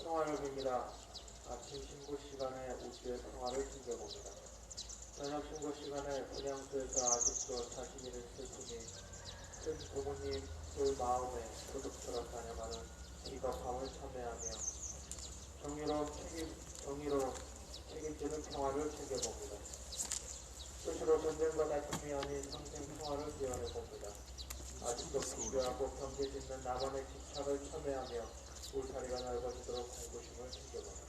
평화역입니다. 아침 신고 시간에 우주의 평화를 챙겨봅니다. 저녁 신고 시간에 분향소에서 아직도 자신이를 슬픔이 큰 부모님 그 마음에 도둑처럼 다녀가는 비겁함을 참회하며 정의로운 책임지는 평화를 챙겨봅니다. 스스로 전쟁과 다툼이 아닌 평생 평화를 구현해봅니다. 아직도 붕괴하고 경계짓는 나만의 집착을 참회하며 울타리가 넓어지도록 공부심을 챙겨봅니다.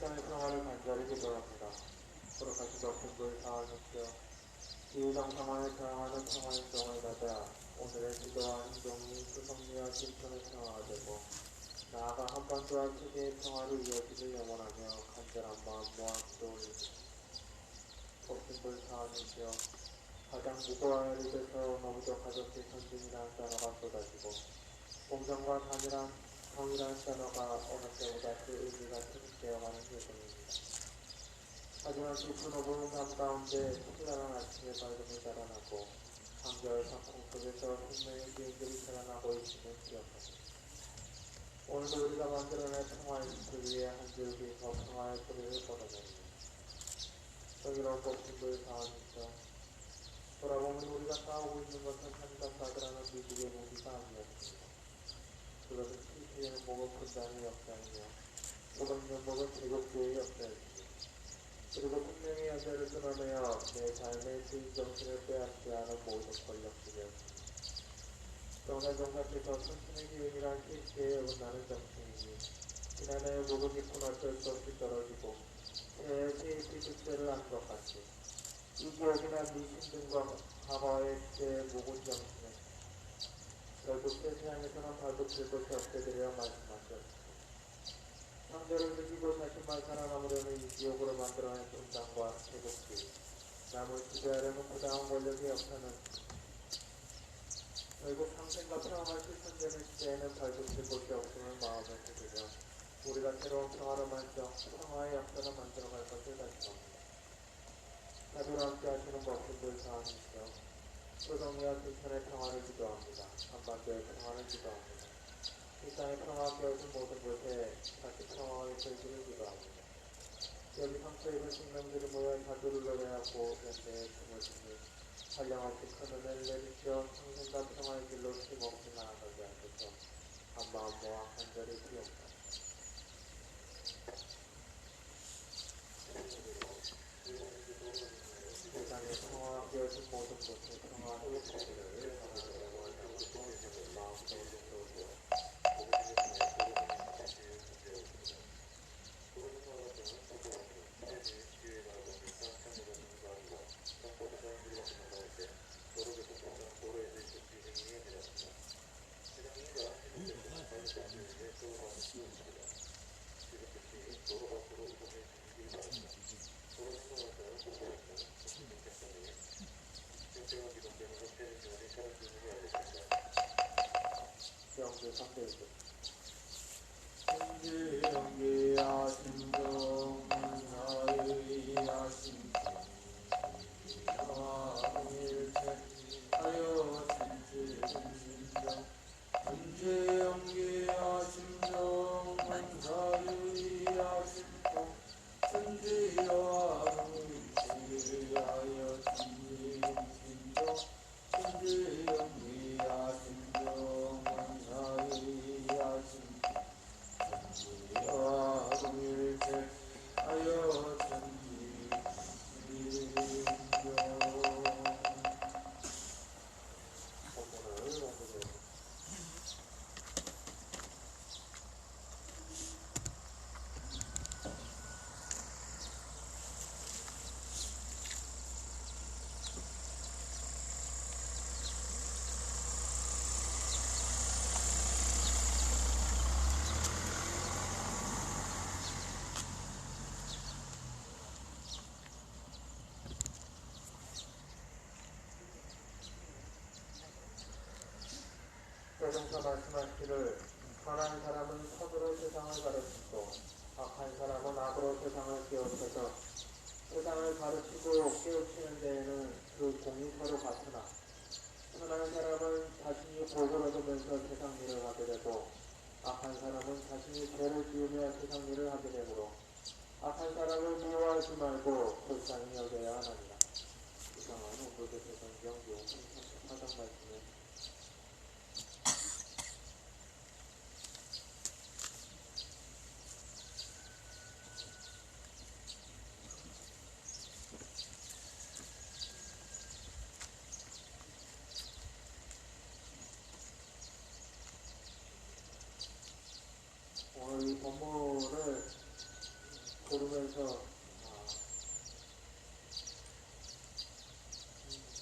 세상의 평화를 간절히 기도합니다. 거룩하신 높은 분 사하십시오. 지휘정 상황에 저항하는 평화일정을 받아 오늘의 기도와 행동이 수성리와 실천의 평화가 되고 나아가 한반도와 세계의 평화로 이어지길 영원하며 간절한 마음 모아 기도올립니다. 높은 분 사하십시오. 가장 무고한 일에서 너무도 가볍게 전쟁이라는 단어가 쏟아지고 공정과 정의라는 단어가 어느 때보다 그 의미가 퇴색되어가는 요즘입니다. 하지만 깊은 어두운 밤 가운데 찬란한 아침의 밝음이 달아나고 한겨울 상공 속에서 생명의 기운들이 살아나고 있음을 기억합니다. 오늘도 우리가 만들어낸 평화의 숲을 위해 한 줄기 더 평화의 뿌리를 뻗어내리니 여기로 복신부의 사안이죠. 돌아보면 우리가 싸우고 있는 것은 한자사드라는 미국의 무기가 아니었습니다. 그것은 피해는 목은 분단의 역사이며 목은 면목은 제국주의 역사였습니다. 그리고 분명히 연대를 끊어내어 내 삶의 주인 정신을 빼앗지 않은 모든 권력들이었습니다. 정사정사께서 천천의 기운이란 실체에 어긋나는 정신이니 지난해 목은 깊은 어쩔 수 없이 떨어지고 새해 세입이 득세를 한 것 같이 이 기억이나 미신등과 과거의 시대의 목은 정신은 결국 세상에서는 발돋칠 곳이 없게 되려 말씀하셨습니다. 상대를 죽이고 자신만 살아남으려는 이 지옥으로 만들어낸 분당과 태극기 남을 지배하려는 부당한 권력의 역사는 결국 상생과 평화가 실천되는 시대에는 발돋칠 곳이 없음을 마음에 새기며 우리가 새로운 평화로 만져 평화의 역사를 만들어갈 것을 다짐합니다. 자비로 함께 하시는 법신부의 사안이시여 소동이와 불편의 평화를 기도합니다. 한반도의 평화를 기도합니다. 이 땅의 평화가 깨어진 모든 곳에 다시 평화의 결실을 기도합니다. 여기 상처 입은 식명들이 모여 자두를 노래하고 연대의 춤을 추니 한량없이 큰 은혜를 내리시어 평생과 평화의 길로 힘없이 나아가게 하소서. 한마음 모아 간절히 기옵니다. 세상에 평화가 깨어진 모든 곳에 평화의 결실을 하나님의 원하고 마음속으로 세우세요. 영주 3대입니다. 신지영기야 신정 사의야 신정 일체하여 신지신정 신지영기야 신정 사의야 신정 신지하여 신지신정 신지영기야 신정 사의야 신정 일체 하여 본문을 완전히 대종사 말씀하시기를 선한 사람은 선으로 세상을 가르치고 악한 사람은 악으로 세상을 깨우쳐서 세상을 가르치고 깨우치는 데에는 그 공이 서로 같으나 선한 사람은 자신이 복을 얻으면서 세상 일을 하게 되고 악한 사람은 자신이 죄를 지으며 세상 일을 하게 되므로 악한 사람을 미워하지 말고 불쌍히 여겨야 하나니라. 이상한 온도계 대성경 용 34장 말씀에 오늘 이 본문을 고르면서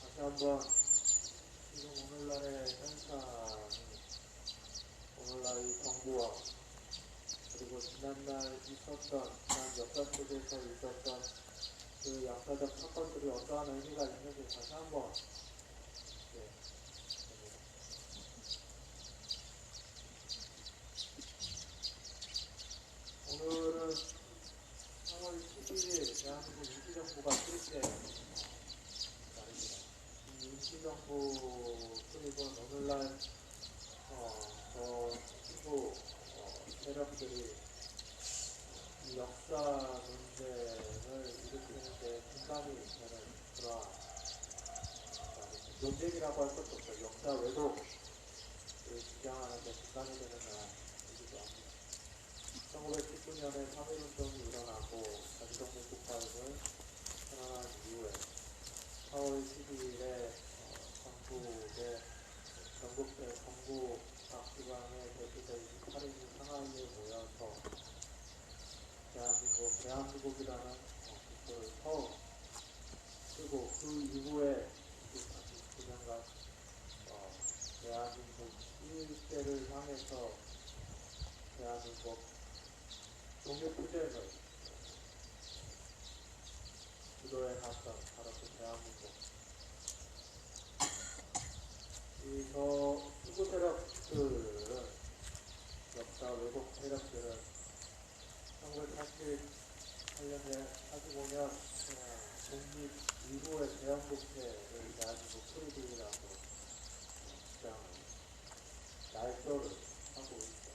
다시 한번 지금 오늘날의 현상, 오늘날 이 정부와 그리고 지난날 있었던 지난 역사 속에서 있었던 그 역사적 사건들이 어떠한 의미가 있는지 다시 한번 오늘은 3월 12일 대한민국 임시정부가 출입돼요. 임시정부 출입은 오늘날 저 친구 세력들이 이 역사 논쟁을 일으키는 데 중간이 되는 그러한 논쟁이라고 할 것도 없어요. 역사 왜곡을 주장하는 데 중간이 되는 나라이기도 합니다. 1919년에 3.1운동이 일어나고 자주동맹 국가를 선언한 이후에 4월 12일에 전국의 전국 각 지방의 대표자 28인이 상하이에 모여서 대한민국이라는 국호를 처음 쓰고 그 이후에 29년간 대한민국 일대를 향해서 대한민국 독립투쟁을 주도해놨던 바로 그 대한민국 저 수구 세력들은 역사 왜곡 세력들은 1988년에 45년 독립 이후의 대한국회를 대한민국 프리들이라고 주장을 날조를 하고 있죠.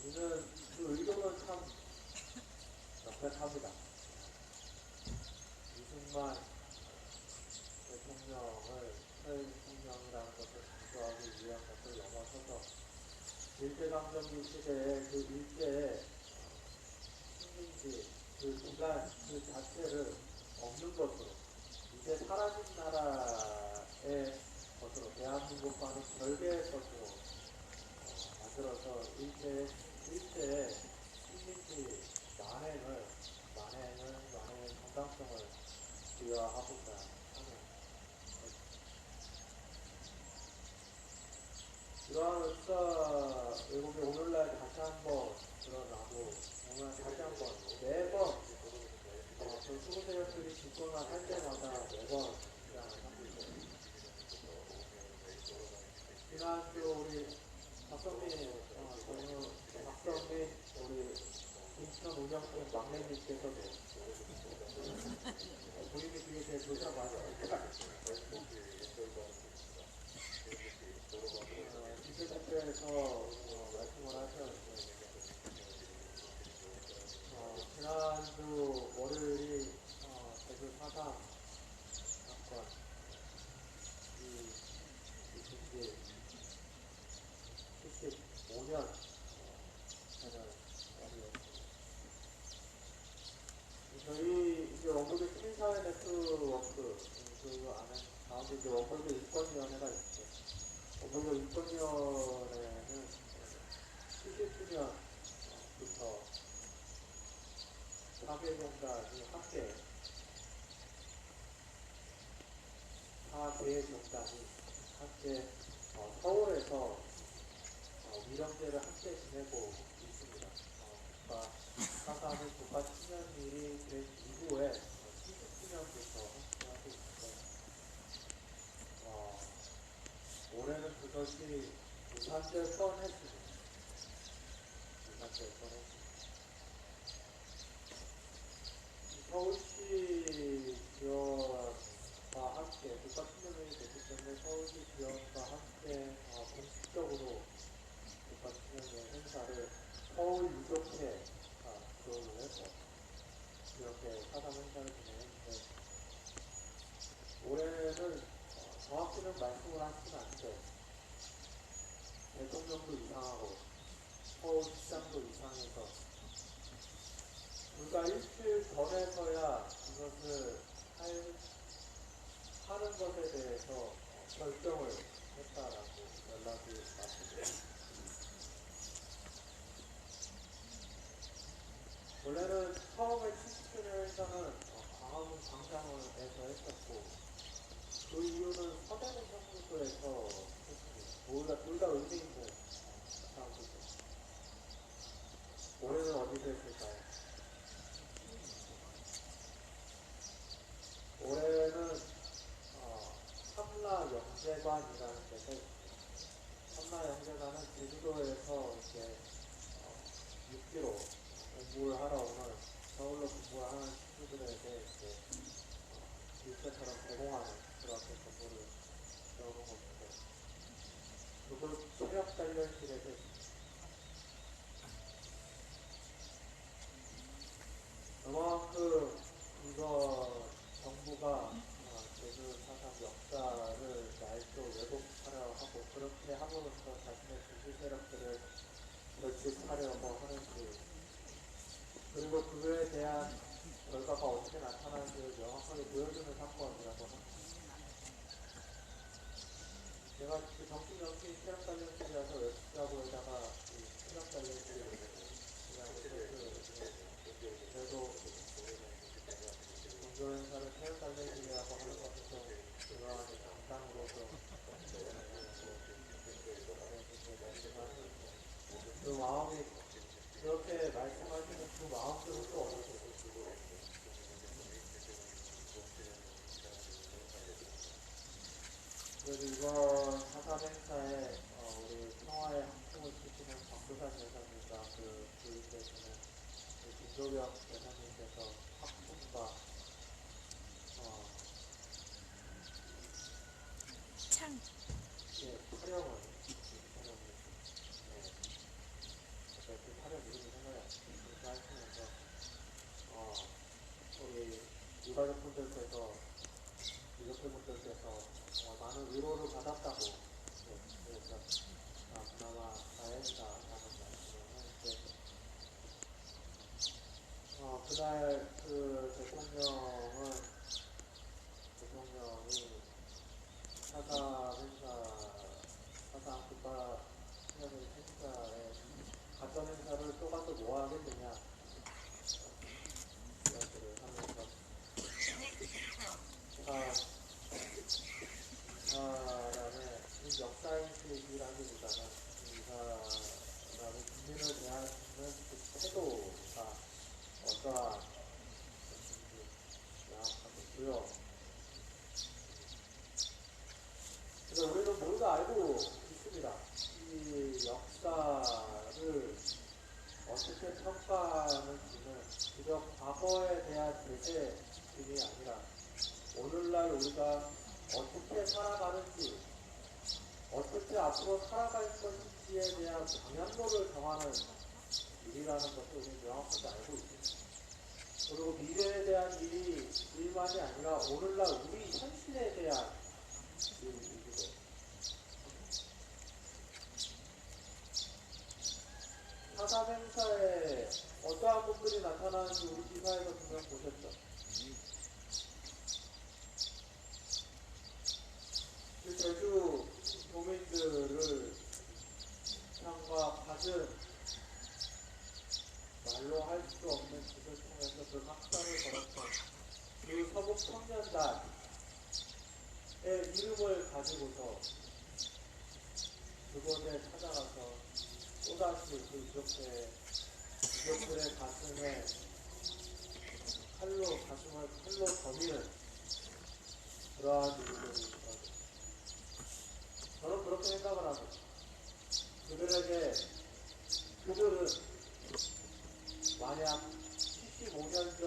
이는 그 의도는 참 명백합니다. 이승만 대통령을 대통령이라는 것을 강조하기 위한 것을 넘어서서 일제강점기 시대에 그 일제의 식민지 그 기간 그 자체를 없는 것으로 이제 사라진 나라의 것으로 대한민국과는 별개의 것으로 만들어서 일제의 식민지 만행의 정당성을 부여하고자 하는 이러한 역사 왜곡이 오늘날 다시 한번 드러나고 오늘 다시 한번 매번 그 수구세력들이 집권을 할 때마다 매번 주장을 하고 있어요. 지난주 우리 박성민 우리 인천 운영팀 막내님께서도 본인이 뒤에 제 조사 맞으니까 기술대표에서 말씀을 하셨는데 지난주 월요일이 제주 4.3 사건 이 75년 되는 날이었습니다. 저희 이제 원불교 시민사회 네트워크 그 안에 가운데 이제 원불교 인권위원회가 있죠. 원불교 인권위원회는 70주년부터 4개 종단이 함께 서울에서 위령제를 함께 지내고 있습니다. 국가 사상의 국가 친연일이 된 이후에 70주년부터 함께 하고 있는데 올해는 그것이 무산될 뻔했습니다. 서울시 지역과 함께 국가 친연일이 됐기 때문에 서울시 지역과 함께 공식적으로 국가 친연일 행사를 서울 유족회가 조언을 해서 이렇게 사상 행사를 진행했는데 올해는 정확히는 말씀을 하시면 안 돼요. 대통령도 이상하고 서울시장도 이상해서 불과 일주일 전에서야 이것을 하는 것에 대해서 결정을 했다라고 연락이 왔습니다. 원래는 처음에 70주년 행사는 광화문 광장에서 했었고 그 이유는 서대문 성수소에서 했습니다. 둘 다 의미 있는 상황이죠. 올해는 어디서 했을까요? 올해는 삼라영재관이라는 데서 있습니다. 삼라영재관은 제주도에서 이렇게 6km 공부를 하러 오는 서울로 공부를 하는 친구들에게 이렇게 일제처럼 제공하는 그렇게 정보를 넣어놓은 건데 그걸 체력 단련실에서 그리고 그거에 대한 결과가 어떻게 나타나는지를 명확하게 보여주는 사건이라고 합니다. 제가 그 정신정신 체력 단련실이라서 웹스라고에다가 체력 단련실이라고 그래도 종교행사를 체력 단련실이라고 하는 것은 좀 그러한 당당으로서 그 마음이 그렇게 말씀하시는 그 마음들은 또 어떠세요? 그래서 이번 사삼 행사에 우리 평화의 학풍을 치시는 박도산 여사님과 그 부인되시는 김도경 여사님께서 학풍과 창. 촬영을 그 촬영 이름이 생각이 안 나요. 그렇게 하시면서 우리 유가족분들께서 유족분들께서 많은 위로를 받았다고 그래서 그나마 다행이다 라는 말씀을 하는데 그날 그 대통령이 사사 국가 신년의 행사에 갔던 행사를 또 가서 뭐 하겠느냐 이야기를 하면서 사람의 역사인식이라기보다는 이 사람이 국민을 대하는 그 태도가 어떠한 것인지 명확하고요. 그래서 우리는 모두가 알고 있습니다. 이 역사를 어떻게 평가하는지는 그저 과거에 대한 대세임이 아니라 오늘날 우리가 어떻게 살아가는지, 어떻게 앞으로 살아갈 것인지에 대한 방향도를 정하는 일이라는 것을 우리는 명확하게 알고 있습니다. 그리고 미래에 대한 일만이 아니라 오늘날 우리 현실에 대한 일이기도 해요. 사삼 행사에 어떠한 분들이 나타나는지 우리 기사에서 분명 보셨죠. 그 제주 도민들을 향과 받은 말로 할 수 없는 짓을 통해서 그 학살을 벌였던 그 서북 청년단의 이름을 가지고서 그곳에 찾아가서 또다시 그 유족들의 가슴을 칼로 저미는 그러한 일들이 있어요. 저는 그렇게 생각을 하고 그들은 만약 75년 전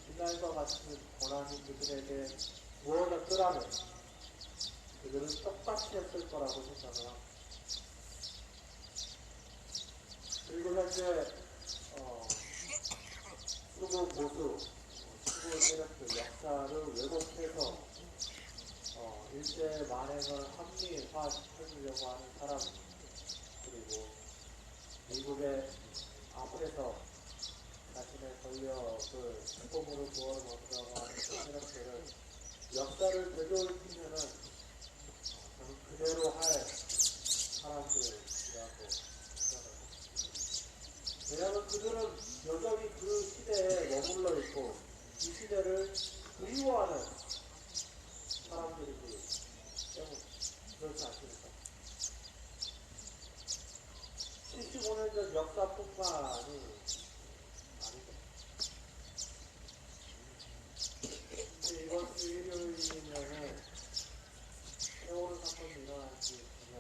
그날과 같은 고난이 그들에게 주어졌더라면 그들은 똑같이 했을 거라고 생각을 합니다. 그리고 현재 수구 보수, 수구 세력들 역사를 왜곡해서 일제 만행을 합리화시키려고 하는 사람, 그리고 미국의 앞에서 자신의 권력을 행동으로 부어먹으려고 하는 그 세력들은 역사를 되돌리면은 저는 그대로 할 사람들이라고 생각합니다. 왜냐하면 그들은 여전히 그 시대에 머물러 있고 이 시대를 그리워하는 사람들이기 때문에 그렇지 않습니까? 75년 전 역사뿐만이 아니죠. 이번 주 일요일이면은 세월호 사건이 일어난 지 9년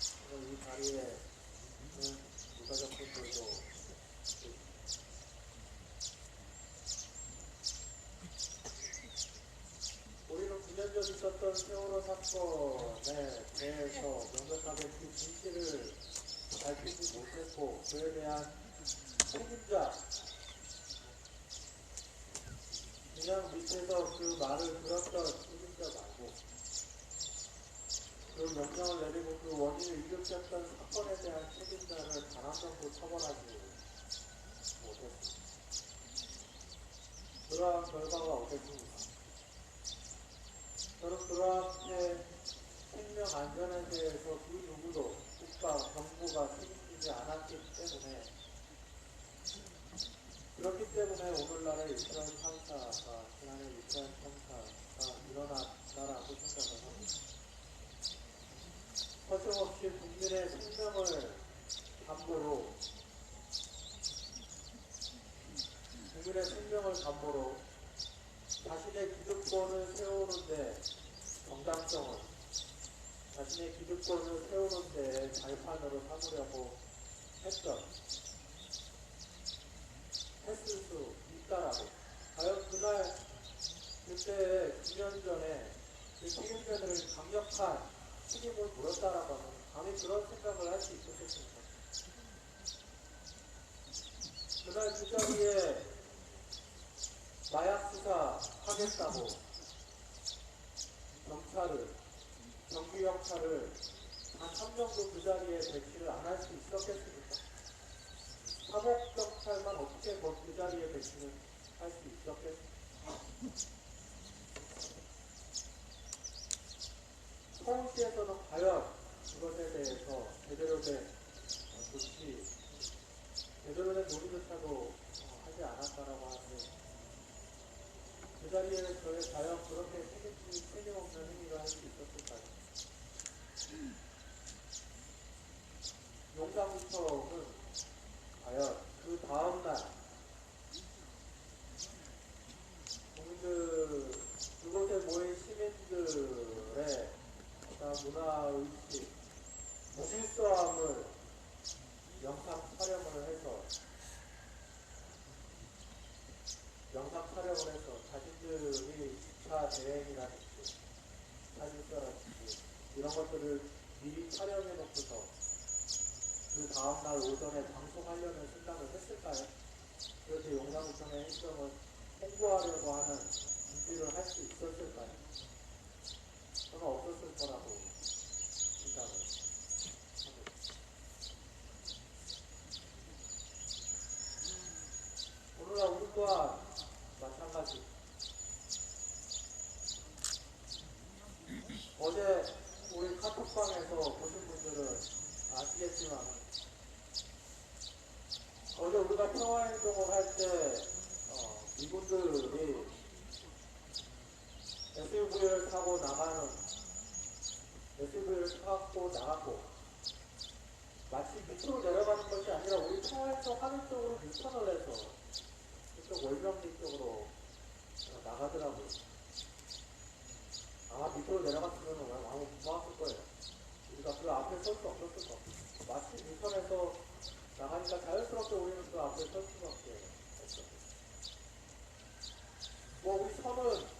저는 이 자리에 있는 유가족분들도 우리는 9년 전 있었던 세월호 사건에 대해서 명백하게 그 진실을 밝히지 못했고 그에 대한 책임자 그냥 밑에서 그 말을 들었던 책임자 말고 그 명령을 내리고 그 원인을 일으켰던 사건에 대한 책임자를 단 한 명도 처벌하지 그러한 결과가 오겠습니다. 저는 그러한 생명 안전에 대해서 그 누구도 국가, 정부가 책임지지 않았기 때문에 그렇기 때문에 오늘날의 이스라엘 참사가 지난해 이스라엘 참사가 일어났다라고 생각을 합니다. 서슴없이 국민의 생명을 담보로 자신의 기득권을 세우는데 정당성을 자신의 기득권을 세우는데 발판으로 삼으려고 했을 수 있다라고. 과연 그때 9년 전에 그 책임자들을 강력한 책임을 물었다라고 하면 감히 그런 생각을 할 수 있었겠습니까? 그날 그 자리에 마약 수사 하겠다고 경비경찰을 단 한 명도 그 자리에 배치를 안 할 수 있었겠습니까? 사법경찰만 어떻게 그 자리에 배치를 할 수 있었겠습니까? 서울시에서는 과연 그것에 대해서 제대로 된 논의조차도 하지 않았다라고 하는데 그 자리에 저희 과연 그렇게 책임없는 행위를 할 수 있었을까요? 용산구청은 과연 그 다음날 그곳에 모인 시민들의 문화의식, 무질서함을 영상 촬영을 해서 자신들이 2차 대행이라든지 사진서라든지 이런 것들을 미리 촬영해 놓고서 그 다음날 오전에 방송하려는 생각을 했을까요? 그렇게 용산구청의 행정을 홍보하려고 하는 준비를 할 수 있었을까요? 저는 없었을 거라고 생각을 합니다. 오늘날 우리 또한 마찬가지. 어제 우리 카톡방에서 보신 분들은 아시겠지만 어제 우리가 평화행동을 할 때 미군들이 SUV를 타고 나갔고 마치 밑으로 내려가는 것이 아니라 우리 평화행동 하는 쪽으로 유턴을 해서 이쪽 월명리 쪽으로 나가더라고요. 아마 밑으로 내려갔으면 아무 못 막았을 거예요. 우리가 그 앞에 설 수 없었을 거. 마치 유턴에서 나가니까 자연스럽게 우리는 그 앞에 설 수밖에 없었어요.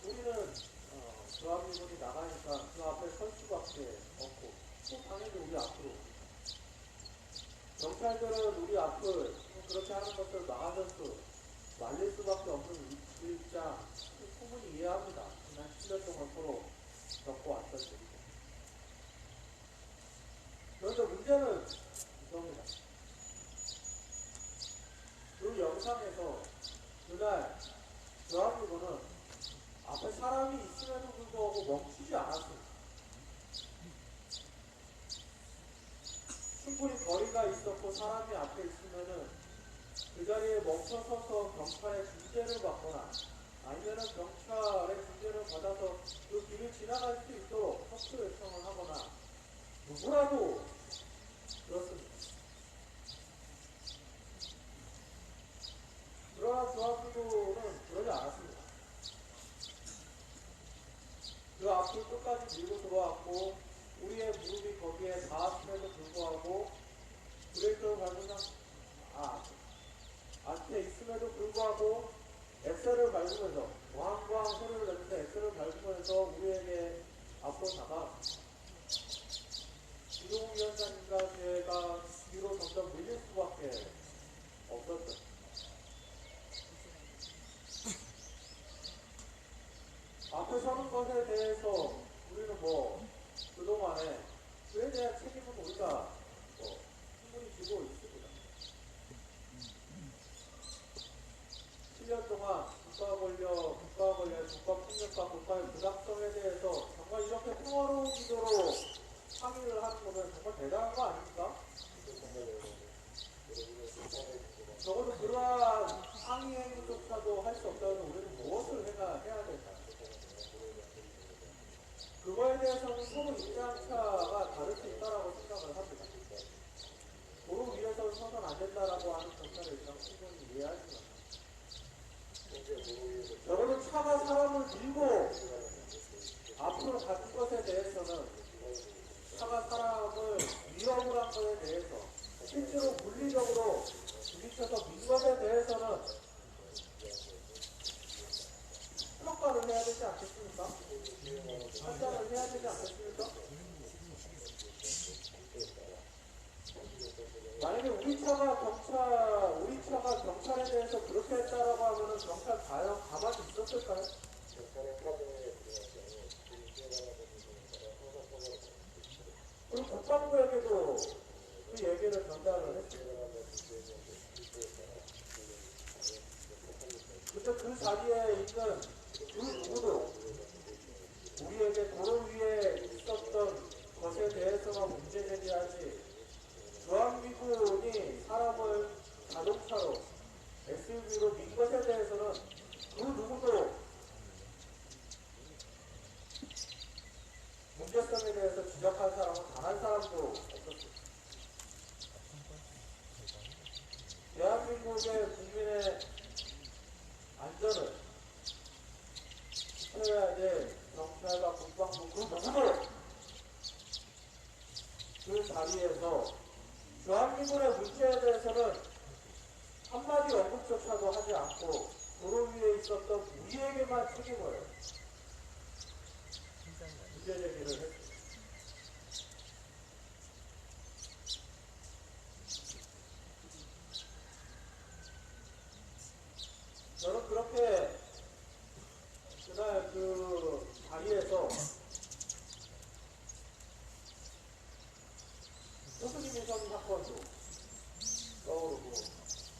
우리는 조합리군이 나가니까 그 앞에 설 수밖에 없고 또 당연히 우리 앞으로 경찰들은 우리 앞을 그렇게 하는 것을 막아서서 말릴 수밖에 없는 그 입장 충분히 이해합니다. 지난 10년 동안 서로 겪고 왔던 일이죠. 그런데 문제는 이겁니다. 그 영상에서 그날 조합리군은 앞에 사람이 있음에도 불구하고 멈추지 않았습니다. 충분히 거리가 있었고 사람이 앞에 있으면은 그 자리에 멈춰서서 경찰의 중재를 받거나 아니면은 경찰의 중재를 받아서 그 길을 지나갈 수 있도록 협조 요청을 하거나 누구라도 그렇습니다. 그러나 조합리군은 그러지 않았습니다. 그 앞을 끝까지 밀고 들어왔고 우리의 무릎이 거기에 닿았음에도 불구하고 브레이크를 밟으면 앞에 있음에도 불구하고 엑셀을 밟으면서 왕왕 소리를 내면서 엑셀을 밟으면서 우리에게 앞으로 다가 이동욱 위원장님과 제가 뒤로 점점 밀릴 수밖에 없었죠. 앞에 서는 것에 대해서 우리는 그동안에 그에 대한 책임은 우리가 충분히 지고 있습니다. 7년 동안 국가 권력 국가폭력과 국가의 부당성에 대해서 정말 이렇게 평화로운 기조로 항의를 하는 거면 정말 대단한 거 아닙니까? 적어도 그러한 항의 행위조차도 할 수 없다면 우리는 무엇을 해야 될까? 그거에 대해서는 서로 입장차가 다를 수 있다라고 생각을 합니다. 도로 위에서 서선 안 된다라고 하는 경찰의 입장 충분히 이해하지만 적어도 차가 사람을 밀고 앞으로 가는 것에 대해서는 차가 사람을 위협을 한 것에 대해서 실제로 물리적으로 부딪혀서 민 것에 대해서는 평가를 해야 되지 않겠습니까? 판단을 해야 되지 않겠습니까? 만약에 우리 차가 경찰에 대해서 그렇게 했다라고 하면은 경찰 과연 가만히 있었을까요? 그리고 국방부에게도 그 얘기를 전달을 했습니다. 근데 그 자리에 있는 그 누구도 우리에게 도로 위에 있었던 것에 대해서만 문제 제기하지 주한미군이 사람을 자동차로 SUV로 민 것에 대해서는 그 누구도 문제성에 대해서 지적한 사람은 단 한 사람도 없었습니다. 대한민국의 국민의 안전을 지켜야 될 경찰과 국방부 그 누구도 그 자리에서 대한민국의 문제에 대해서는 한마디 언급조차도 하지 않고 도로 위에 있었던 우리에게만 책임을 문제 제기를 했습니다. 저는 그렇게 그날 그 자리에서 호수기민선 사건도 떠오르고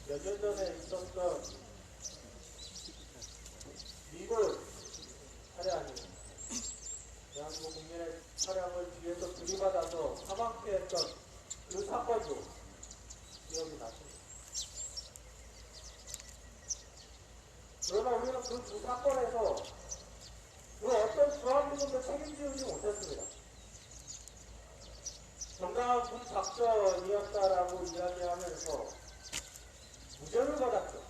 몇 년 전에 있었던 미국 차량이 대한민국 국민의 차량을 뒤에서 들이받아서 사망케 했던 그 사건도 기억이 났습니다. 그러나 우리는 그 두 사건에서 그 어떤 주한미군도 책임지지 못했습니다. 정당한 군 작전이었다라고 이야기하면서 무죄를 받았죠.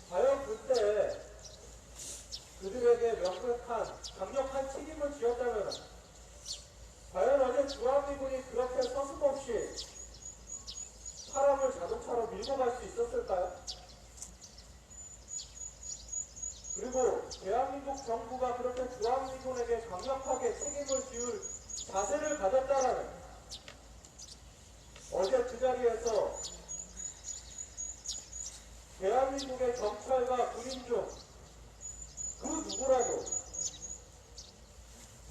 과연 그때 그들에게 명백한 강력한 책임을 지었다면 과연 어제 주한미군이 그렇게 서슴없이 사람을 자동차로 밀고 갈 수 있었을까요? 그리고 대한민국 정부가 그렇게 주한미군에게 강력하게 책임을 지을 자세를 가졌다라면 어제 그 자리에서 대한민국의 경찰과 군인 중 그 누구라도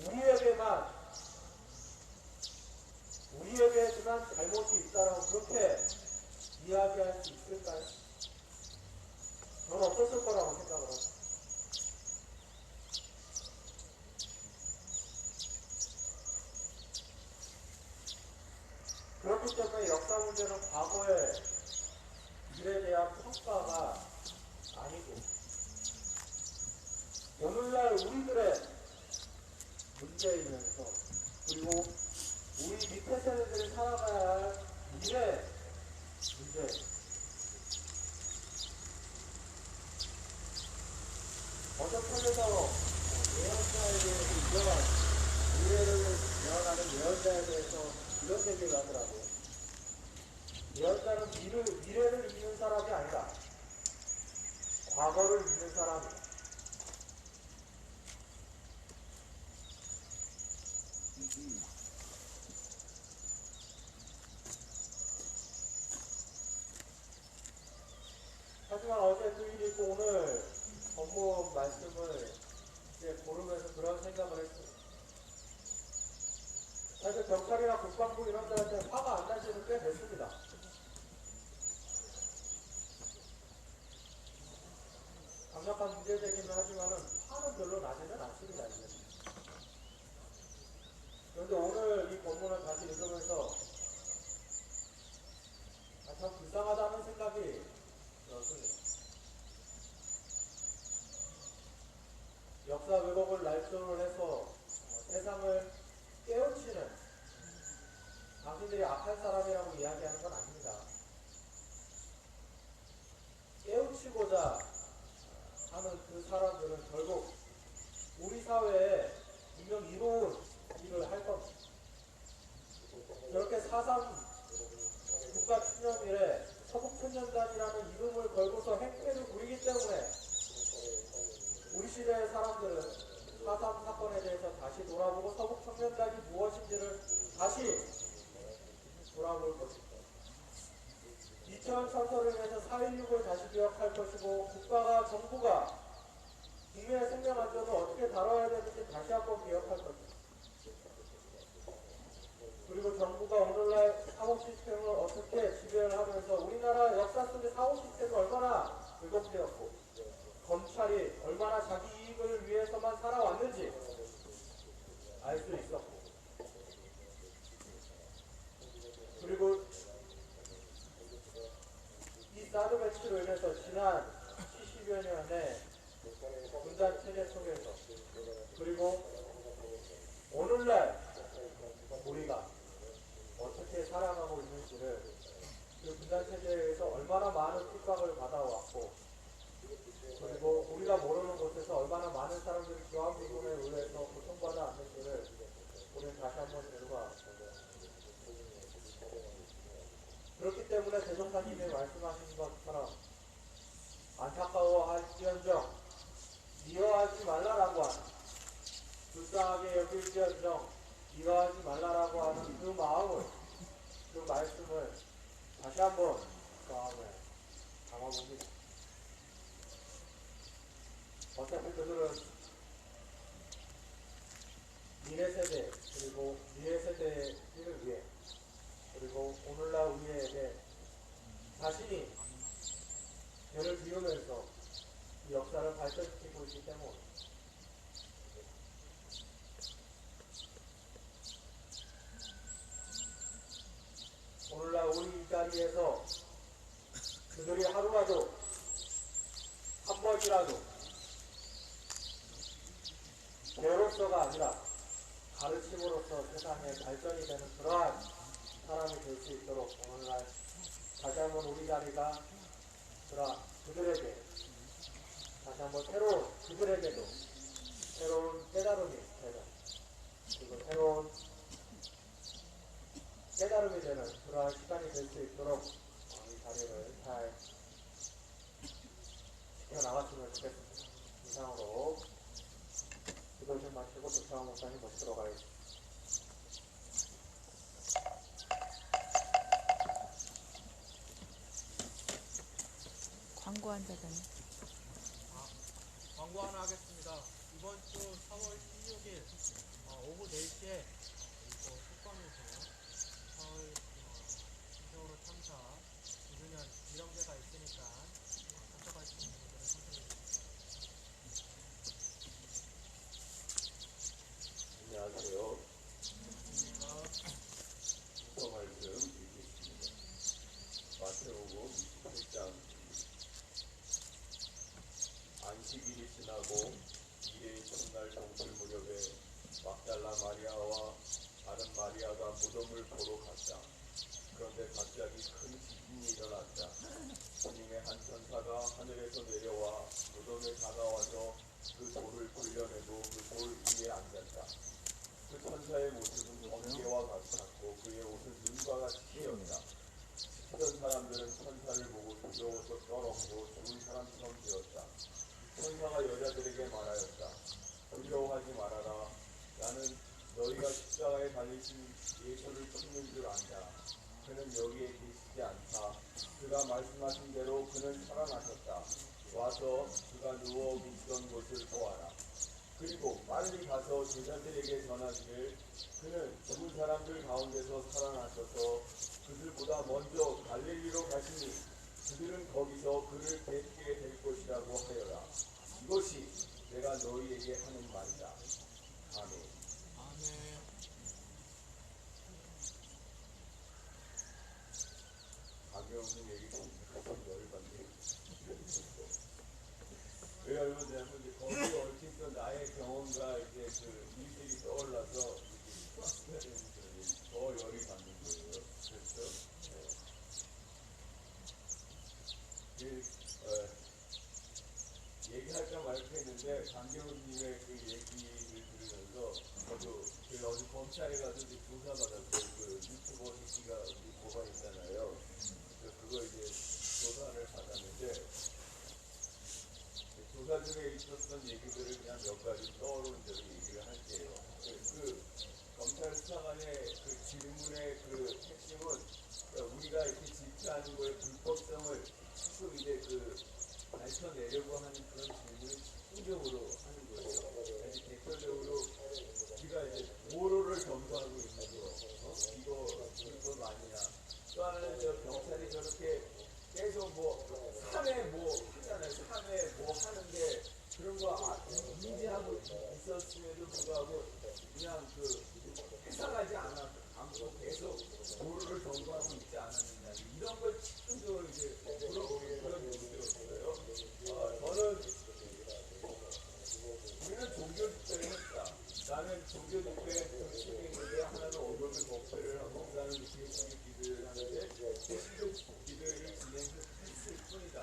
우리에게만 잘못이 있다라고 그렇게 이야기할 수 있을까요? 저는 없었을 거라고 생각을 합니다. 그렇기 때문에 역사 문제는 과거의 일에 대한 평가가 아니고 오늘날 우리들의 문제이면서 그리고 우리 밑에 세대들이 살아가야 할 미래 문제. 어떤 편에서 예언자에 대해서 이러한 미래를 예언하는 예언자에 대해서 이런 얘기를 하더라고요. 예언자는 미래를 읽는 사람이 아니라 과거를 읽는 사람이다. 하지만 어제 그 일이 있고 오늘 법무 말씀을 이제 고르면서 그런 생각을 했어요. 사실 경찰이나 국방부 이런 데한테 화가 안 날 지는 꽤 됐습니다. 강력한 문제 제기는 하지만은 판은 별로 나지는 않습니다. 이제. 그런데 오늘 이 본문을 다시 읽으면서 참 불쌍하다는 생각이 들었습니다. 역사 왜곡을 날조를 해서 세상을 깨우치는 당신들이 악한 사람이라고 이야기하는 건 아닙니다. 깨우치고자 하는 그 사람들은 결국 우리 사회에 분명 이로운 일을 할 겁니다. 저렇게 4.3 국가춘념일에 서북천년단이라는 이름을 걸고서 행패를 부리기 때문에 우리 시대의 사람들은 4.3 사건에 대해서 다시 돌아보고 서북청년단이 무엇인지를 다시 돌아볼 것입니다. 2000 선서를 위해서 4.16을 다시 기억할 것이고 국가가 정부가 국민의 생명 안전을 어떻게 다뤄야 되는지 다시 한번 기억할 것입니다. 그리고 정부가 오늘날 사고 시스템을 어떻게 지배를 하면서 우리나라 역사 속의 사고 시스템이 얼마나 왜곡되었고 검찰이 얼마나 자기 이익을 위해서만 살아왔는지 알 수 있었고 그리고 이 사드 배치로 인해서 지난 70여 년의 분단 체제 속에서 그리고 오늘날 우리가 어떻게 살아가고 있는지를 그 분단 체제에서 얼마나 많은 핍박을 받아왔고 그리고 우리가 모르는 곳에서 얼마나 많은 사람들이 교환부분에 의해서 고통받아 왔는지를 우리는 다시 한번 되돌아왔습니다. 그렇기 때문에 대종사님이 말씀하신 것처럼 안타까워할지언정 미워하지 말라라고 하는 불쌍하게 여길지언정 미워하지 말라라고 하는 그 마음을 그 말씀을 다시 한번 그 마음에 담아봅니다. 어차피 그들은 미래 세대 그리고 미래 세대를 위해 그리고 오늘날 우리에게 자신이 죄를 비우면서 이 역사를 발전시키고 있기 때문에 오늘날 우리 이 자리에서 그들이 하루라도 한 번이라도 죄로서가 아니라 가르침으로써 세상에 발전이 되는 그러한 사람이 될 수 있도록 오늘날 다시 한번 우리 자리가 그들에게 다시 한번 새로운 그들에게도 새로운 깨달음이 되는 그리고 새로운 깨달음이 되는 그러한 시간이 될 수 있도록 이 자리를 잘 지켜나갔으면 좋겠습니다. 이상으로 기도 좀 마치고 조창원 목사님 모시도록 하겠습니다. 광고 한 자잖아. 광고 하나 하겠습니다. 이번 주 4월 16일 오후 4시에 숙관에서 서울 세월호 참사 2주년 기념제가 있으니까 참석할 수 있는 분들은 참석해 주십시오. 안녕하세요. 또 말씀 읽겠습니다. 마태복음 27장 안식일이 지나고 이레인 첫날 동틀 무렵에 막달라 마리아와 다른 마리아가 무덤을 보러 갔다. 그런데 갑자기 큰 지진이 일어났다. 주님의 한 천사가 하늘에서 내려와 무덤에 다가와서 그 돌을 굴려내고 그 돌 위에 앉았다. 그 천사의 모습은 번개와 같았고 그의 옷은 눈과 같이 튀었다. 지키던 사람들은 천사를 보고 두려워서 떨었고 죽은 사람처럼 되었다. 천사가 여자들에게 말하였다. 두려워하지 말아라. 나는 너희가 십자가에 달리신 예수를 찾는 줄 안다. 그는 여기에 계시지 않다. 그가 말씀하신 대로 그는 살아나셨다. 와서 그가 누워 계시던 곳을 보아라. 그리고 빨리 가서 제자들에게 전하기를 그는 죽은 사람들 가운데서 살아나셔서 그들보다 먼저 갈릴리로 가시니 그들은 거기서 그를 뵙게 될 것이라고 하여라. 이것이 내가 너희에게 하는 말이다. 아멘. 아멘. 강경훈 얘기 듣고 열받네. 왜 열받냐면 이제 거기에 얽힌 나의 경험과 이제 그 일들이 떠올라서 더 열이 받는 거예요. 그렇죠? 얘기할까 말까 했는데 강경훈님의 그 얘기를 들으면서 저도 제가 어제 검찰에 가서 이제 조사받았어요. 그 유튜버 새끼가 고발했잖아요. 그거 이제 조사를 받았는데 조사 중에 있었던 얘기들을 그냥 몇 가지 떠오르는 대로 얘기를 할게요. 그 검찰 수사관의 그 질문의 그 핵심은 우리가 이렇게 집회하는 거의 불법성을 계속 이제 그 밝혀내려고 하는 그런 질문을 집중적으로 하는 거예요. 이제 대표적으로 우리가 이제 모로를 점거하고 있는 거, 이거 불법 아니냐. 또 하나는 저 경찰이 저렇게 계속 뭐 사회 뭐 하잖아요. 사회 뭐 하는데 그런 거 인지하고 있었음에도 불구하고 그냥 그 해석하지 않고 계속 모로를 점거하고 있지 않았느냐. 이런 걸 집중적으로 이제 그런 얘기들었어요. 저는 우리는 종교 집회를 했다. 나는 종교 집회 정치에 있는데 하나는 언론을 목표를 하고 나는 예수의 기도를 하는데 예수의 기도를 진행했을 뿐이다.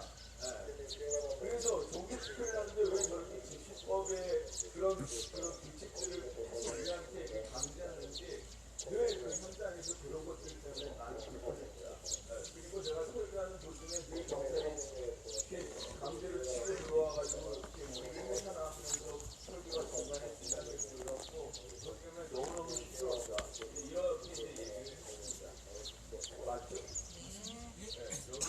그래서 종교 집회를 하는데 왜 저렇게 집시법의 그런 규칙들을 계속 우리한테 강제하는지 늘 그 현장에서 그런 것들 때문에 나는 불편했다. 그리고 제가 설교하는 도중에 늘 경찰이 이렇게 강제로 치고 들어와가지고 이렇게 뭐 1m 하면서 설교가 중간에 지나게 들어갔고 그것 때문에 너무너무 힘들었다. 이렇게 이제 얘기를 했습니다. 맞죠? 여기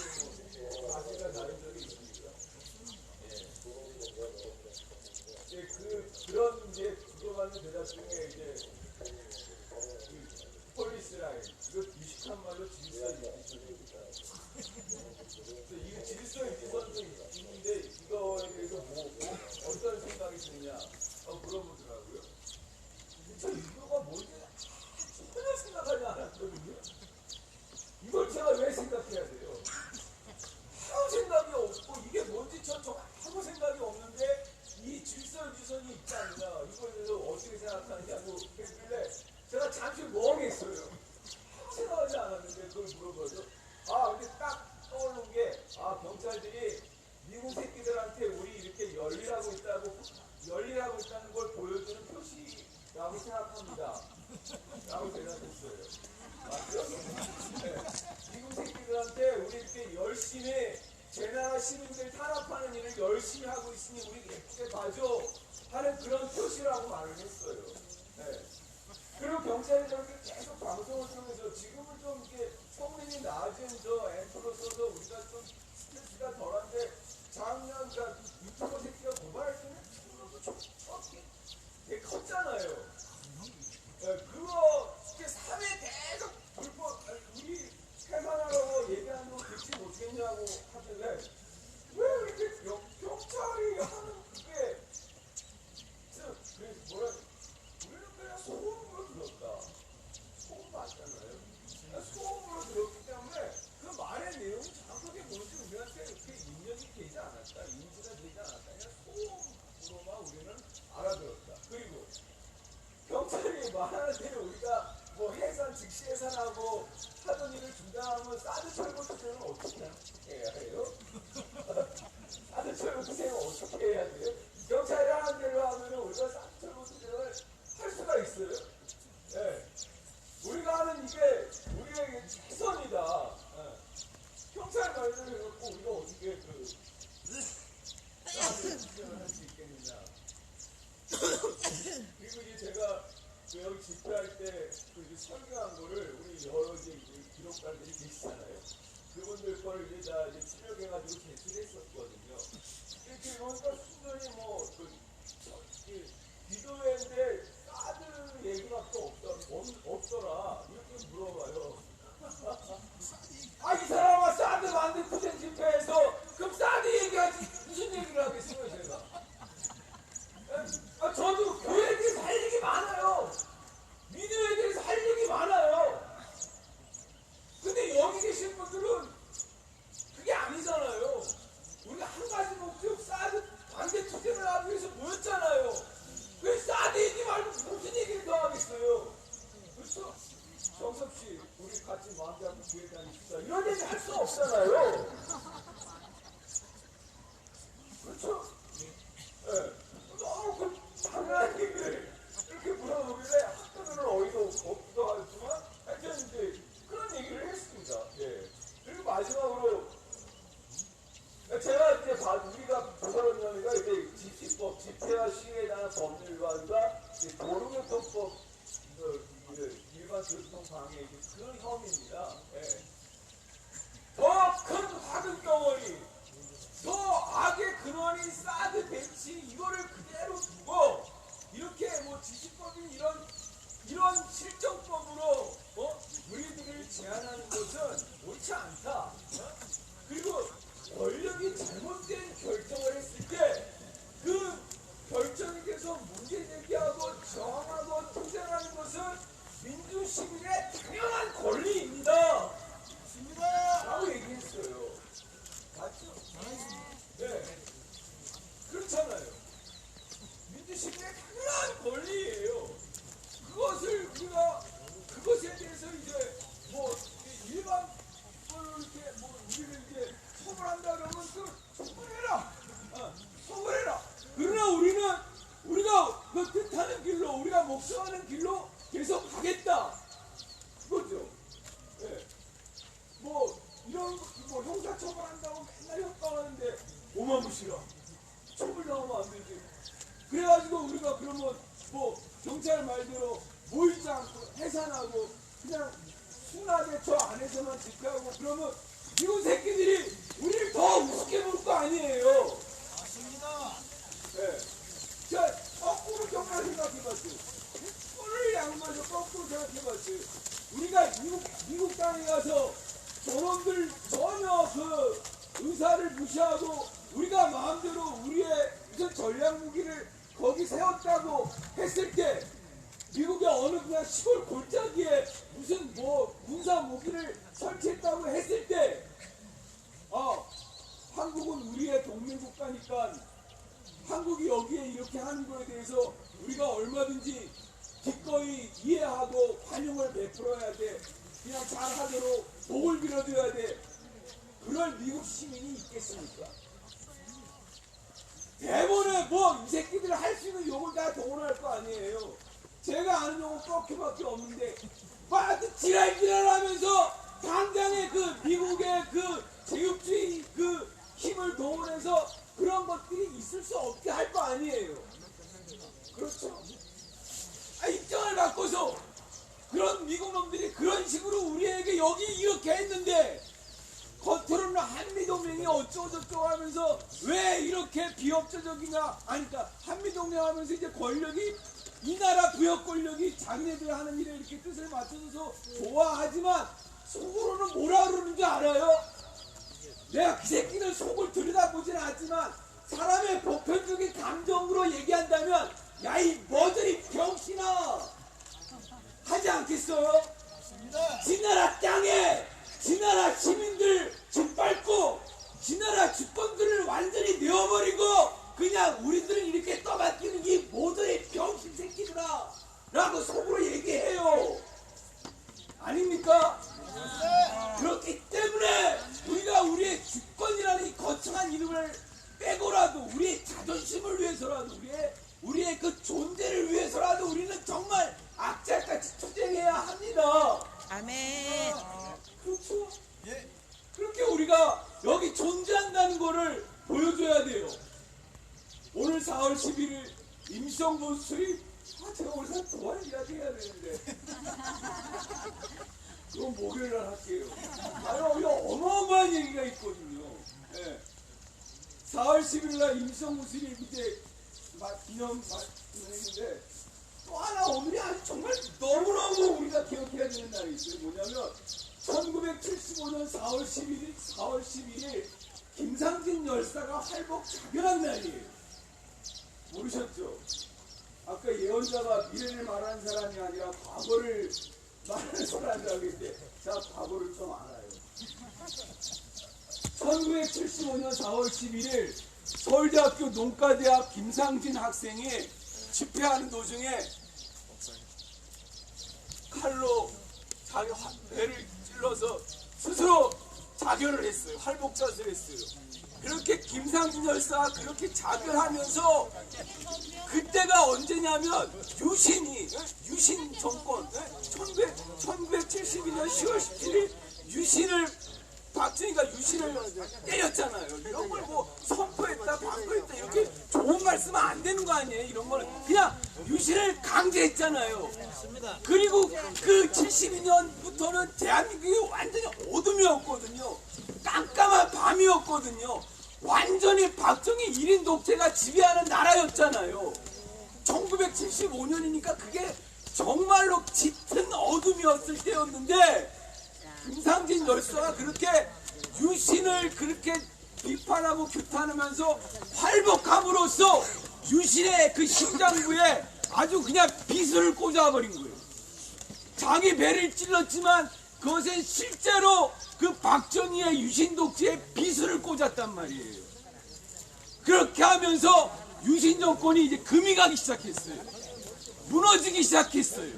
뭐 아시가 나린 적이 있습니까? 그런 이제 주고받는 대답 중에 이제 폴리스라인 이거 무식한 말로 질서 유지선입니다. 이 질서 유지선도 있는데 이거에 대해서 뭐 어떤 생각이 드냐 물어보더라고요. 저 이거가 뭔지 전혀 생각하지 않았거든요. 이걸 제가 왜 생각해야 돼요? 아무 생각이 없고 이게 뭔지 저 아무 생각이 없는데 이 질서 유지선이 있지 않느냐 이거에 대해서 어떻게 생각하느냐고 했길래 제가 잠시 멍했어요. 생각하지 않았는데 그걸 물어봐서 근데 딱 떠오른 게 경찰들이 미국 새끼들한테 우리 이렇게 열일하고 있다는 걸 보여주는 표시라고 생각합니다. 라고 대답했어요. 맞죠? 네. 미국 새끼들한테 우리 이렇게 열심히 제 나라 시민들 탄압하는 일을 열심히 하고 있으니 우리 예쁘게 봐줘 하는 그런 표시라고 말을 했어요. 네. 그리고 경찰이 저렇게 계속 방송을 통해서 지금은 좀 이렇게 성능이 낮은 저 앰프로 써서 우리가 좀 스트레스가 덜한데 작년 유튜버 새끼가 고발할 때는 되게 컸잖아요. 그거 이렇게 사회 계속 불법 우리 해산하라고 얘기하는 거 듣지 못했냐고 하길래 왜 이렇게 경찰이 하는 그게 뭐라 우리는 그냥 소음으로 들었다. 소음 맞잖아요. 소음으로 들었기 때문에 그 말의 내용이 정확하게 뭔지 우리한테 이렇게 인정이 되지 않았다. 인지가 되지 않았다. 그냥 소음으로만 우리는 알아들었다. 그리고 경찰이 말하는 대로 우리가 뭐 해산 즉시 해산하고 하던 일을 중단하면 사드 철거 투쟁은 어떻게 해야 해요? 사드 철거 투쟁은 어떻게 해야 돼요? 경찰이 하는 대로 하면 우리가 사드 철거 투쟁을 할 수가 있어요. 네. 우리가 하는 이게 우리에게 최선이다. 네. 경찰 말대로 해갖고 우리가 어떻게 사드 투쟁을 할 수 있겠느냐. 그리고 이제 제가 여기 집회할 때 설교한 거를 우리 여러 이제 기록관들이 계시잖아요. 그분들 걸 이제 다 이제 출력해가지고 제출했었거든요. 이렇게 보니까 순전히 뭐 기도회인데 사드 얘기밖에 없더라. 이렇게 물어봐요. 이 사람아 사드 만든 투쟁 집회에서 그럼 사드 얘기하지 무슨 얘기를 하겠어요 제가? 없기도 하지만 하여튼 이제 그런 얘기를 했습니다. 예. 그리고 마지막으로 제가 이제 우리가 조선연맹가 이제 집시법, 집회와 시위에 대한 법률관과 도로교통법 일반 교통 방해 그런 혐의입니다. 예. 더 큰 화근 덩어리, 더 악의 근원인 사드 배치 이거를 그대로 두고 이렇게 뭐 지시법인 이런 실정법으로 우리들을 제한하는 것은 옳지 않다. 그리고 권력이 잘못된 결정을 했을 때 그 결정에 대해서 문제 제기하고 저항하고 투쟁하는 것은 민주시민의 당연한 권리입니다. 라고 얘기했어요. 맞죠? 네. 그렇잖아요. 민주시민의 당연한 권리예요. 그것에 대해서 이제 뭐 일반 이렇게 뭐 우리를 이제 처벌한다 그러면 처벌해라. 처벌해라. 그러나 우리가 그 뜻하는 길로 우리가 목숨하는 길로 계속 가겠다. 그거죠. 네. 뭐 이런 뭐 형사 처벌한다고 맨날 협박하는데 오마무시라. 처벌당하면 안 되지. 그래가지고 우리가 그러면 뭐 경찰 말대로 모이지 않고 해산하고 그냥 순하게 저 안에서만 집회하고 그러면 이런 새끼들이 우리를 더 우습게 볼 거 아니에요. 맞습니다. 네. 자, 거꾸로 정말 생각해봤어요. 꼴을 양보해서 거꾸로 생각해봤어요. 우리가 미국 땅에 가서 저놈들 전혀 그 의사를 무시하고 우리가 마음대로 우리의 무슨 전략 무기를 거기 세웠다고 했을 때 미국의 어느 그냥 시골 골짜기에 무슨 뭐 군사 무기를 설치했다고 했을 때 한국은 우리의 동맹 국가니까 한국이 여기에 이렇게 하는 거에 대해서 우리가 얼마든지 기꺼이 이해하고 환영을 베풀어야 돼. 그냥 잘하도록 복을 빌어줘야 돼. 그럴 미국 시민이 있겠습니까? 대본에 뭐 이 새끼들 할 수 있는 욕을 다 동원할 거 아니에요. 제가 아는 욕은 그렇게밖에 없는데 막 지랄하면서 당장에 그 미국의 그 제국주의 그 힘을 동원해서 그런 것들이 있을 수 없게 할 거 아니에요. 그렇죠? 입장을 바꿔서 그런 미국 놈들이 그런 식으로 우리에게 여기 이렇게 했는데 겉으로는 한미동맹이 어쩌고저쩌고 하면서 왜 이렇게 비협조적이냐. 그러니까 한미동맹 하면서 이제 권력이 이 나라 부역 권력이 자기네들 하는 일에 이렇게 뜻을 맞춰줘서 좋아하지만 속으로는 뭐라 그러는 줄 알아요? 내가 그 새끼들 속을 들여다보지는 않지만 사람의 보편적인 감정으로 얘기한다면 야 이 머저리 병신아 하지 않겠어요? 지 나라 땅에 지 나라 시민들 짓밟고 지 나라 주권들을 완전히 내어버리고 그냥 우리들은 이렇게 떠맡기는 이 모두의 병신 새끼들아 라고 속으로 얘기해요. 아닙니까? 그렇기 때문에 우리가 우리의 주권이라는 이 거창한 이름을 빼고라도 우리의 자존심을 위해서라도 우리의 그 존재를 위해서라도 우리는 정말 악착같이 투쟁해야 합니다. 아멘. 그렇죠? 예. 그렇게 우리가 여기 존재한다는 거를 보여줘야 돼요. 오늘 4월 11일 임성근 수립 제가 오늘 사람 좋아하는 이야기 해야 되는데 그건 목요일날 할게요. 여기 어마어마한 얘기가 있거든요. 네. 4월 11일날 임성근 수립 이제 기념 했는데 또 하나 오늘이 아주 정말 너무너무 우리가 기억해야 되는 날이 있어요. 뭐냐면 1975년 4월 11일 김상진 열사가 활복 자결한 날이에요. 모르셨죠? 아까 예언자가 미래를 말하는 사람이 아니라 과거를 말하는 사람이라고 했는데 제가 과거를 좀 알아요. 1975년 4월 11일 서울대학교 농가대학 김상진 학생이 집회하는 도중에 칼로 자기 배를 찔러서 스스로 자결을 했어요. 활복자수를 했어요. 그렇게 김상진 열사가 그렇게 자결하면서 그때가 언제냐면 유신 정권 1972년 10월 17일 박정희가 유신을 때렸잖아요. 이런 걸 뭐 선포했다 반포했다 이렇게 좋은 말씀은 안 되는 거 아니에요. 이런 거는 그냥 유신을 강제했잖아요. 그리고 그 72년부터는 대한민국이 완전히 어둠이었거든요. 깜깜한 밤이었거든요. 완전히 박정희 1인 독재가 지배하는 나라였잖아요. 1975년이니까 그게 정말로 짙은 어둠이었을 때였는데 김상진 열사가 그렇게 유신을 그렇게 비판하고 규탄하면서 활복함으로써 유신의 그 심장부에 아주 그냥 비수를 꽂아버린 거예요. 자기 배를 찔렀지만 그것은 실제로 그 박정희의 유신 독재에 비수를 꽂았단 말이에요. 그렇게 하면서 유신 정권이 이제 금이 가기 시작했어요. 무너지기 시작했어요.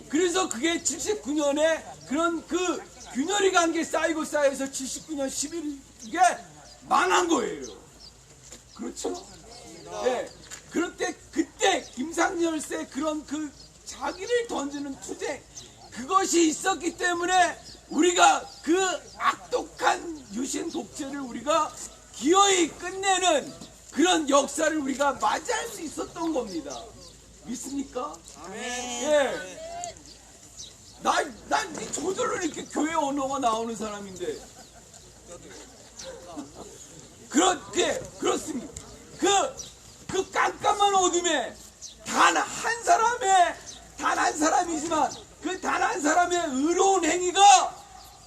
그래서 그게 79년에 그런 그 균열이 관계 쌓이고 쌓여서 79년 11일에 망한 거예요. 그렇죠? 네. 그때 김상진 열사의 그런 그 자기를 던지는 투쟁 그것이 있었기 때문에 우리가 그 악독한 유신 독재를 우리가 기어이 끝내는 그런 역사를 우리가 맞이할 수 있었던 겁니다. 믿습니까? 예. 난 저절로 이렇게 교회 언어가 나오는 사람인데. 그렇습니다. 그 깜깜한 어둠에 단 한 사람이지만 그 단 한 사람의 의로운 행위가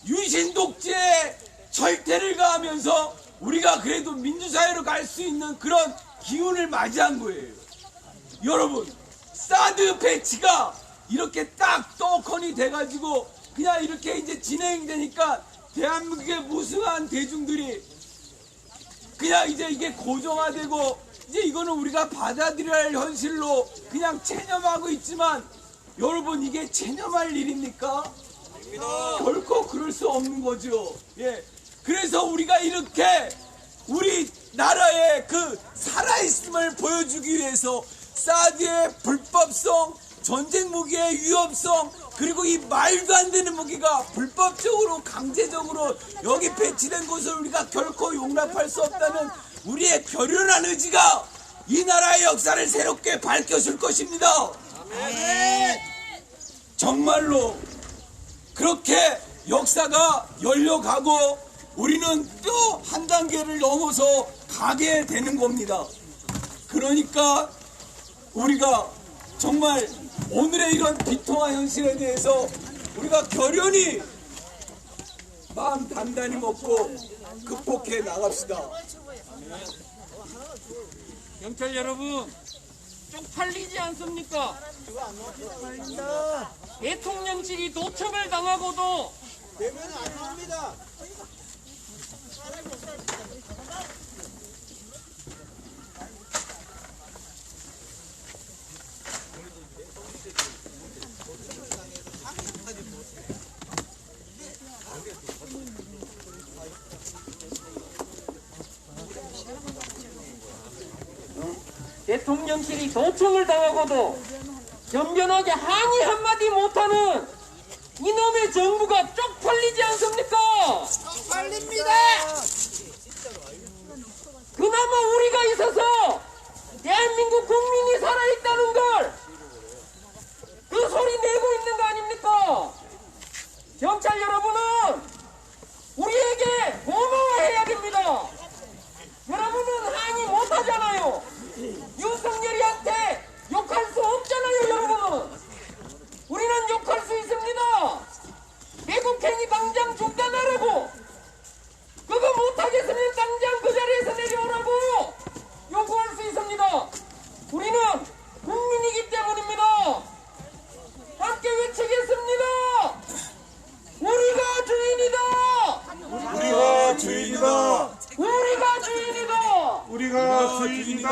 유신 독재의 절대를 가하면서 우리가 그래도 민주사회로 갈 수 있는 그런 기운을 맞이한 거예요. 여러분, 사드 배치가 이렇게 딱 떡하니 돼가지고 그냥 이렇게 이제 진행되니까 대한민국의 무수한 대중들이 그냥 이제 이게 고정화되고 이제 이거는 우리가 받아들여야 할 현실로 그냥 체념하고 있지만 여러분 이게 체념할 일입니까? 결코 그럴 수 없는 거죠. 예. 그래서 우리가 이렇게 우리나라의 그 살아있음을 보여주기 위해서 사드의 불법성, 전쟁 무기의 위험성, 그리고 이 말도 안 되는 무기가 불법적으로 강제적으로 여기 배치된 것을 우리가 결코 용납할 수 없다는 우리의 결연한 의지가 이 나라의 역사를 새롭게 밝혀줄 것입니다. 정말로 그렇게 역사가 열려가고 우리는 또 한 단계를 넘어서 가게 되는 겁니다. 그러니까 우리가 정말 오늘의 이런 비통한 현실에 대해서 우리가 결연히 마음 단단히 먹고 극복해 나갑시다. 경찰 여러분, 쪽팔리지 않습니까? 대통령실이 도청을 당하고도 되면 안 나옵니다. 대통령실이 도청을 당하고도 변변하게 항의 한마디 못하는 이놈의 정부가 쪽팔리지 않습니까? 빨립니다. 그나마 우리가 있어서 대한민국 국민이 살아있다는 걸 그 소리 내고 있는 거 아닙니까? 경찰 여러분은 우리에게 고마워해야 됩니다. 여러분은 항의 못하잖아요. 윤석열이한테 욕할 수 없잖아요. 여러분은 우리는 욕할 수 있습니다. 매국행위 당장 중단하라고, 그거 못하겠으면 당장 그 자리에서 내려오라고 요구할 수 있습니다. 우리는 국민이기 때문입니다. 함께 외치겠습니다. 우리가 주인이다. 우리가 주인이다. 우리가 주인이다. 우리가 주인이다.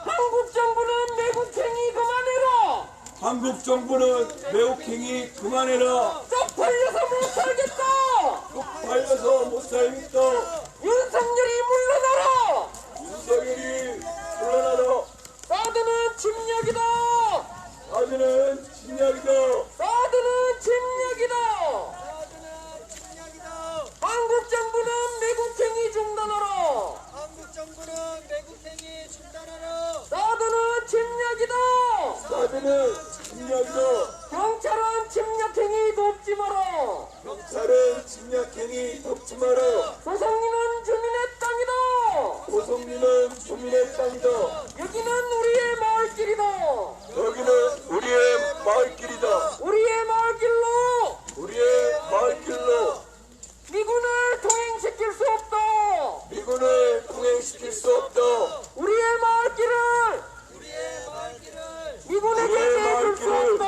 한국 정부는 매국행위 그만해라. 한국 정부는 매국행위 그만해라. 쪽팔려서 못 살겠다. 쪽팔려서 못 살겠다. 윤석열이 물러나라. 침략이다. 사드는 침략이다. 사드는 침략이다. 사드는 침략이다. 한국 정부는 매국행위 중단하라. 한국 정부는 매국행위 중단하라. 사드는 침략이다. 사드는 침략이다. 경찰은 침략행위 돕지 마라. 경찰은 침략행위 돕지 마라. 소송리는 주민의 땅이다. 고성리는 주민의 땅이다. 여기는 우리의 마을길이다. 여기는 우리의 마을길이다. 우리의 마을길로 우리의 마을길로 미군을 통행시킬 수 없다. 미군을 통행시킬 수 없다. 우리의 마을길을 우리의 마을길을 미군에게 우리의 내줄 수 마을길을 없다.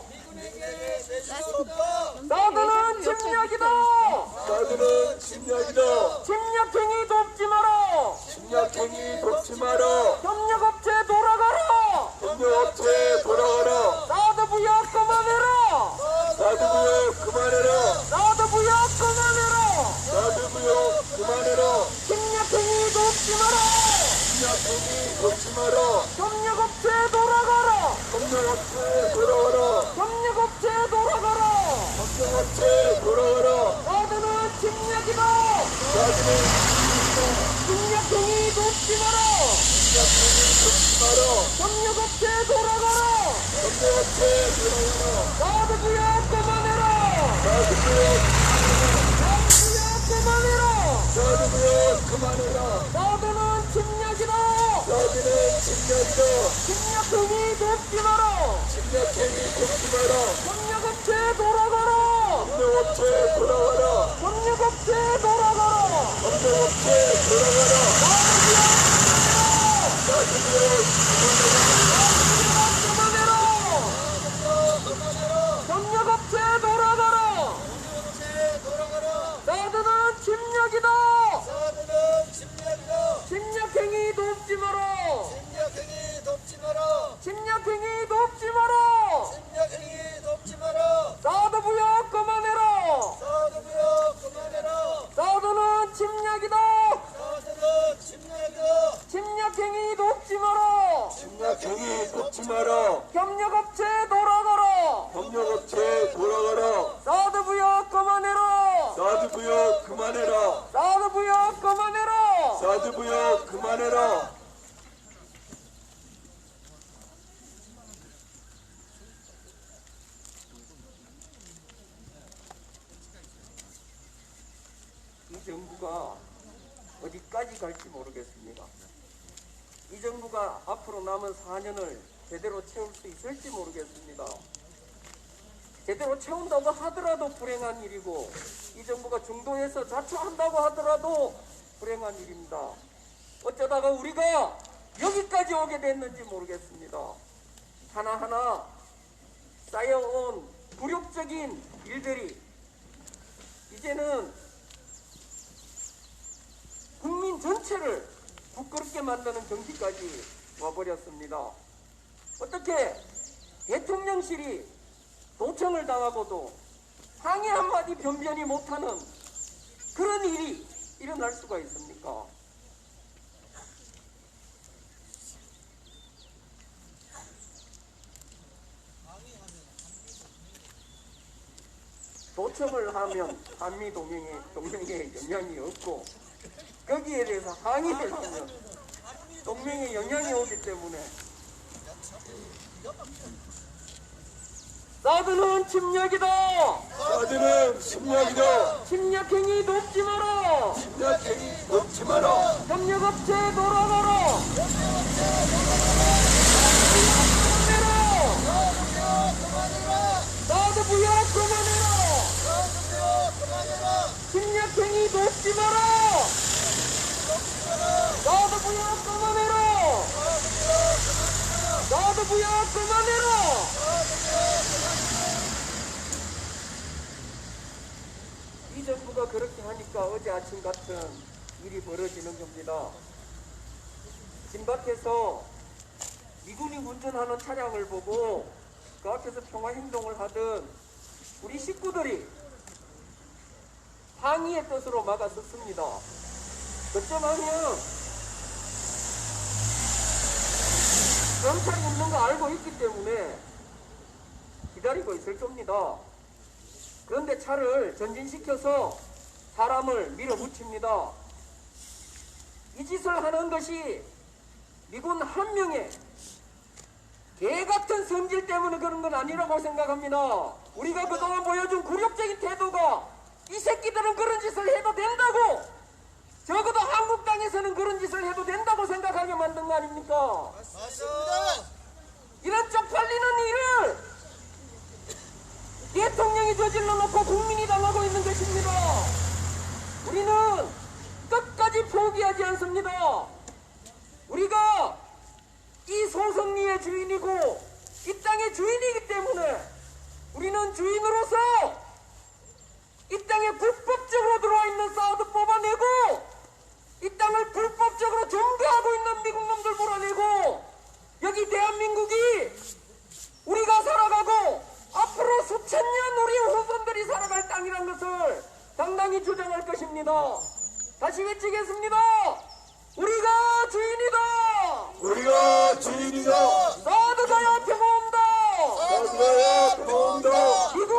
미군에게 내줄 수 없다. 사드는 침략이다. 사드는 침략이다. 침략행위 돕지 마라. 침략행위 돕지 마라. 협력업체 돌아가라. 협력업체에 돌아가라. 사드 부역 그만해라. 사드부역 그만해라. 사드 부역 그만해라. 사드부역 그만해라. 침략행위 돕지 마라. 침략행위 돕지 마라. 협력업체 돌아가라. 협력업체에 돌아가라. 협력업체 돌아가라. 협력업체에 돌아가라. 사드는 침략이다. 사드는 침략행위 돕지 마라. 침략행위 돕지 마라. 협력업체 돌아가라. 협력업체에 돌아가라. 사드 부역 그만해라. 사드부역 사드 부역 그만해라. 사드부역 그만해라. 사드는 침략이다. 사드는 침략이다. 침략행위 돕지 마라. 침략행위 돕지 마라. 협력업체 돌아가라. 협력업체에 돌아가라. 협력업체 돌아가라. 협력업체에 돌아가라. 사드부역 그만해라. 협력업체 돌아가라. 협력업체에 돌아가라. 사드는 침략이다. 사드는 침략이다. 침략행위 돕지 마라. 침략행위 돕지 마라. 침략행위 돕지 마라. 침략행위 돕지 마라. 사드 부역 그만해라. 사드부역 그만해라. 사드는 침략이다. 사드는 침략이다. 침략행위 돕지 마라. 침략행위 돕지 마라. 협력업체 돌아가라. 협력업체에 돌아가라. 사드 부역 그만해라. 사드부역 그만해라. 사드 부역 그만해라. 사드부역 그만해라. 이 정부가 어디까지 갈지 모르겠습니다. 이 정부가 앞으로 남은 4년을 제대로 채울 수 있을지 모르겠습니다. 제대로 채운다고 하더라도 불행한 일이고, 이 정부가 중도에서 자초한다고 하더라도 불행한 일입니다. 어쩌다가 우리가 여기까지 오게 됐는지 모르겠습니다. 하나하나 쌓여온 굴욕적인 일들이 이제는 국민 전체를 부끄럽게 만드는 정치까지 와버렸습니다. 어떻게 대통령실이 도청을 당하고도 항의 한마디 변변히 못하는 그런 일이 일어날 수가 있습니까? 도청을 하면 한미 동맹에 영향이 없고, 거기에 대해서 항의를 하면 동맹에 영향이 오기 때문에 사드는 침략이다. 사드는 침략이다. 침략행위 돕지 마라. 침략행위 돕지 마라. 협력업체 돌아가라. 그만해라. 사드 부역 그만해라. 침략행위 돕지 마라. 사드 부역 그만해라. 사드 부역 그만해라. 이 정부가 그렇게 하니까 어제 아침 같은 일이 벌어지는 겁니다. 진박에서 미군이 운전하는 차량을 보고 그 앞에서 평화행동을 하던 우리 식구들이 항의의 뜻으로 막아섰습니다. 그쯤 하면 경찰이 있는 거 알고 있기 때문에 기다리고 있을 겁니다. 그런데 차를 전진시켜서 사람을 밀어붙입니다. 이 짓을 하는 것이 미군 한 명의 개같은 성질 때문에 그런 건 아니라고 생각합니다. 우리가 그동안 보여준 굴욕적인 태도가 이 새끼들은 그런 짓을 해도 된다고, 적어도 한국 땅에서는 그런 짓을 해도 된다고 생각하게 만든 거 아닙니까? 맞습니다. 이런 쪽팔리는 일을 대통령이 저질러 놓고 국민이 당하고 있는 것입니다. 우리는 끝까지 포기하지 않습니다. 우리가 이 소성리의 주인이고 이 땅의 주인이기 때문에 우리는 주인으로서 이 땅에 불법적으로 들어와 있는 사우드 뽑아내고 이 땅을 불법적으로 점거하고 있는 미국 놈들 몰아내고 여기 대한민국이 우리가 살아가고 앞으로 수천 년 우리 후손들이 살아갈 땅이란 것을 당당히 주장할 것입니다. 다시 외치겠습니다. 우리가 주인이다. 우리가 주인이다. 사드가야 평화온다. 사드가야 평화온다. 미국